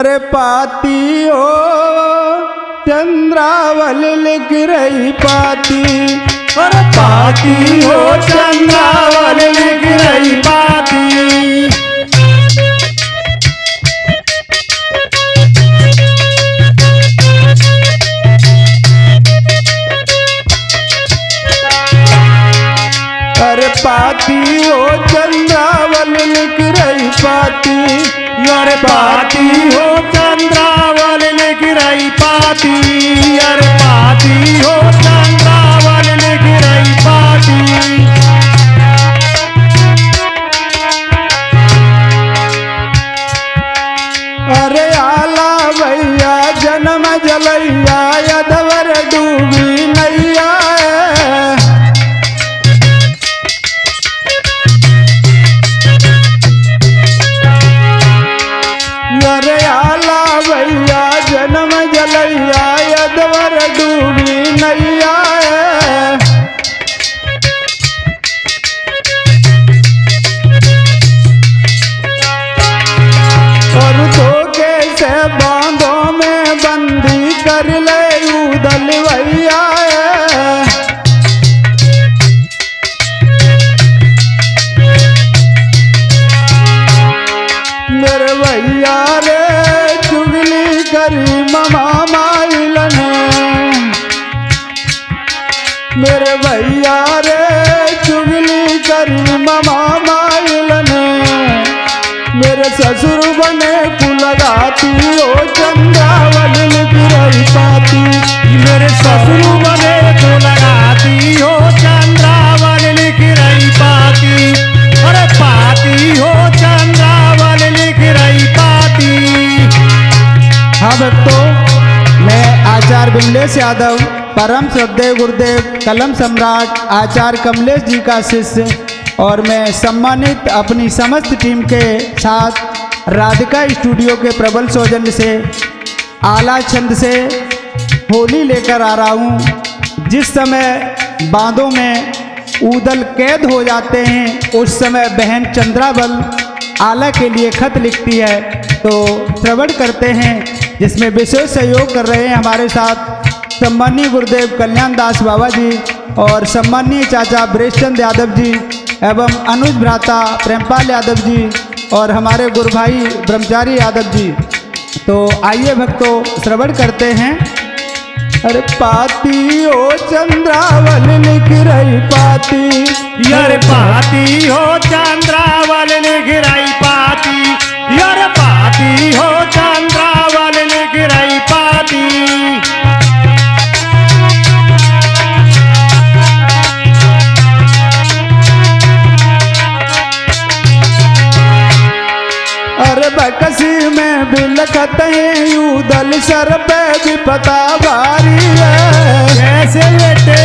अरे पाती हो चंद्रावल लिख रही पाती, अरे पाती हो चंद्रावल लिख रही पाती। अरे पाती हो चंद्रावल लिख रही पाती, अरे पाती हो चंद्रावल लिख रही पाती, अरे पाती हो चंद्रावल लिख रही पाती। अरे आला भैया जन्म जलैया यदवर डूबी नैया। अरे आला भैया जन्म जलैया यदवर डूबी नैया। और धोखे से बांधों में बंदी कर ले उदल भैया। मेरे भैया रे चुगली करी ममा माइलन, मेरे भैया रे चुगली करी ममा माइलन। मेरे ससुर बने को लगाती हो चंद्रावल लिख रही पाती, मेरे ससुर बने को लगाती हो चंद्रावल लिख रही पाती, अरे पाती हो चंद्रावल लिख रही पाती। हाँ भक्तों, मैं आचार्य विमलेश यादव परम श्रद्धेय गुरुदेव कलम सम्राट आचार्य कमलेश जी का शिष्य और मैं सम्मानित अपनी समस्त टीम के साथ राधिका स्टूडियो के प्रबल सौजन्य से आला छंद से होली लेकर आ रहा हूँ। जिस समय बांधों में ऊदल कैद हो जाते हैं उस समय बहन चंद्रावल आला के लिए खत लिखती है, तो श्रवण करते हैं जिसमें विशेष सहयोग कर रहे हैं हमारे साथ सम्मानीय गुरुदेव कल्याण दास बाबा जी और सम्मानीय चाचा ब्रेशचंद यादव जी एवं अनुज भ्राता प्रेमपाल यादव जी और हमारे गुरु भाई ब्रह्मचारी यादव जी। तो आइए भक्तों श्रवण करते हैं। अरे पाती हो चंद्रावल लिख रही पाती, अरे पाती हो चंद्रावल लिख रही पाती, अरे पाती हो चंद्रावल लिख रही पाती। अरे बकसी में भी लखत हैं उदल सर पे भी पता भारी है। कैसे बेटे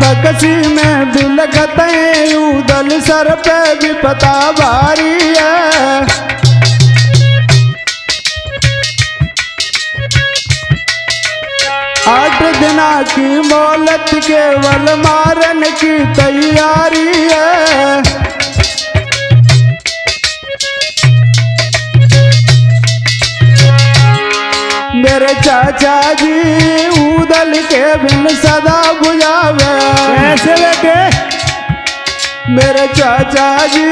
बकसी में भी लखत हैं उदल सर पे भी पता भारी है। आठ दिना की मोहलत केवल मारन की तैयारी है। मेरे चाचा जी उदल के बिन सदा बुझावे। कैसे बेटे मेरे चाचा जी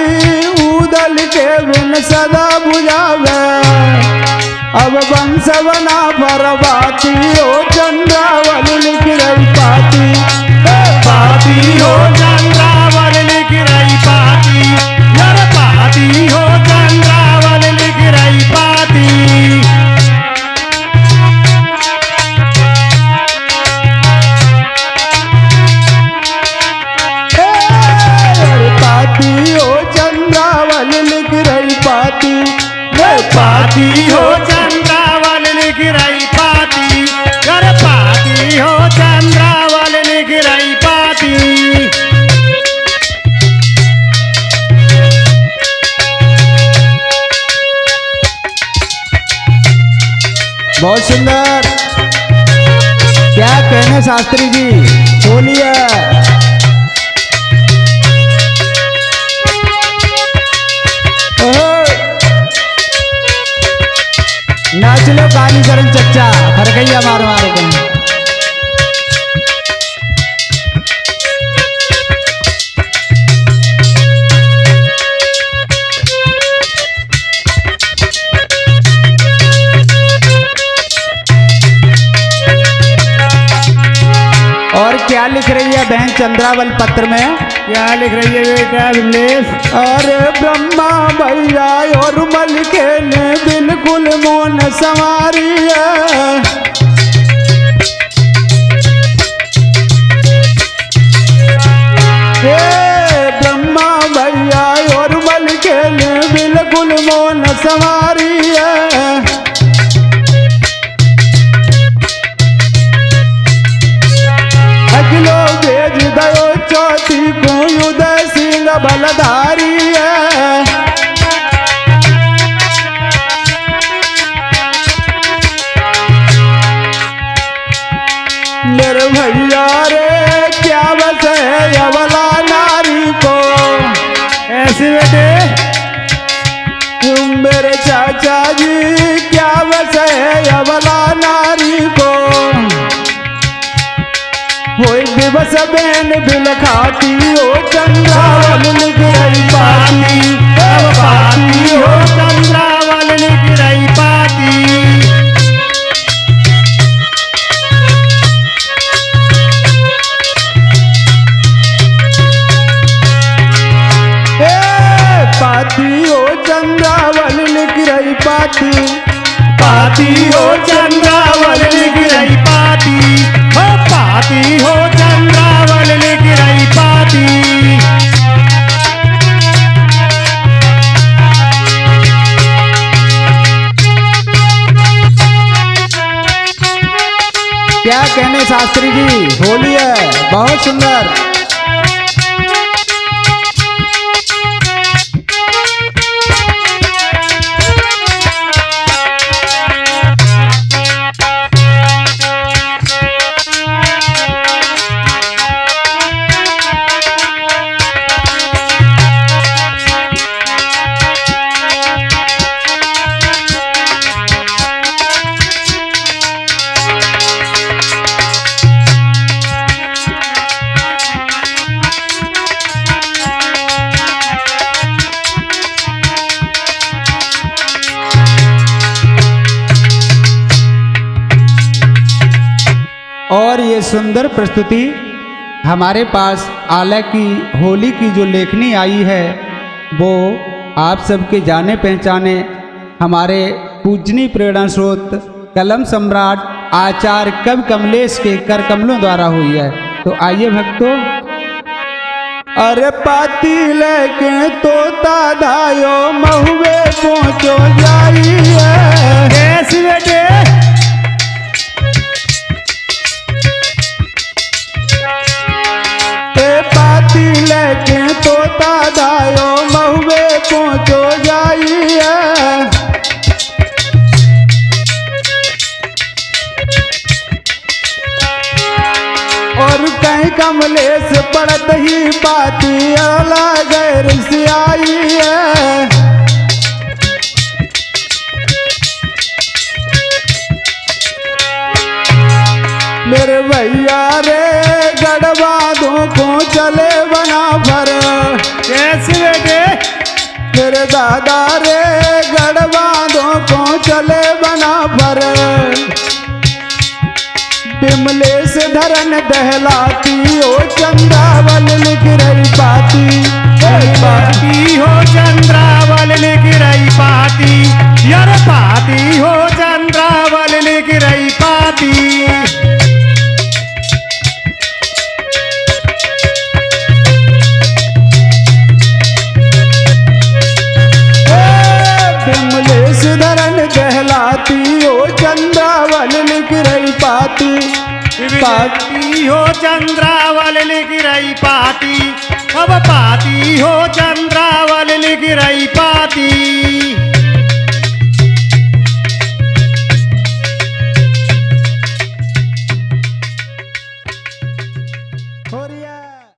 उदल के बिन सदा बुझावे। अब वंश बना परवाती हो चंद्रावल लिख रही पाती, पाती हो चंद्रावल लिख रही पाती, अरे पाती हो चंद्रावल लिख रही पाती। अरे पाती हो चंद्रावल लिख रही पाती, पाती हो चंद्रावल लिख रही पाती, अरे पाती हो चंद्रावल लिख रही पाती। बहुत सुंदर, क्या कहने शास्त्री जी, बोलिए। तालियां मार मार के। और क्या लिख रही है बहन चंद्रावल पत्र में? क्या लिख रही है बेटा विमलेश? अरे ब्रह्मा भैया और मलिके ने बिल्कुल मौन संवारी है। ब्रह्मा भैया और मलिके ने बिल्कुल मौन संवारी है। अखिलो भेज दयो चौथी को उदय सिंह बलधारी है। मेरे भैया रे क्या बस है अबला नारी को। ऐसे बेटे मेरे चाचा जी क्या बस है अबला नारी को। होई दिवस बेन बिल खाती हो चंद्रावल लिख रही पाती। अब पाती हो चंद्रावल लिख रही पाती। पाती हो चंद्रावल लिख रही पाती। पाती हो चंद्रावल लिख रही पाती। हो पाती हो चंद्रावल लिख रही पाती। क्या कहने शास्त्री जी, होली है बहुत सुंदर। और ये सुंदर प्रस्तुति हमारे पास आला की होली की जो लेखनी आई है वो आप सबके जाने पहचाने हमारे पूजनीय प्रेरणा स्रोत कलम सम्राट आचार्य कवि कमलेश के कर कमलों द्वारा हुई है। तो आइए भक्तों। अरे पाती लेके तोता दायो महुए पहुँचो जाई है। कैसी बेटे पाती लेके तोता दायो महुए पहुँचो जाई है। और कहीं कमलेश पड़त ही पाती अला गैर से आई है। मेरे भैया रे गढ़वादों को चले बना भर। कैसे बेटे मेरे दादा रे गढ़वादों को चले बना भर। बिमलेश धरन दहलाती हो चंद्रावल लिख रही पाती। पाती हो चंद्रावल लिख रही पाती। यार पाती हो चंद्रावल लिख रही पाती। बिमलेश धरन दहलाती हो चंद्रावल लिख रही पाती। पाती हो चंद्रावल लिख रही पाती। अब पाती हो चंद्रावल लिख रही पाती।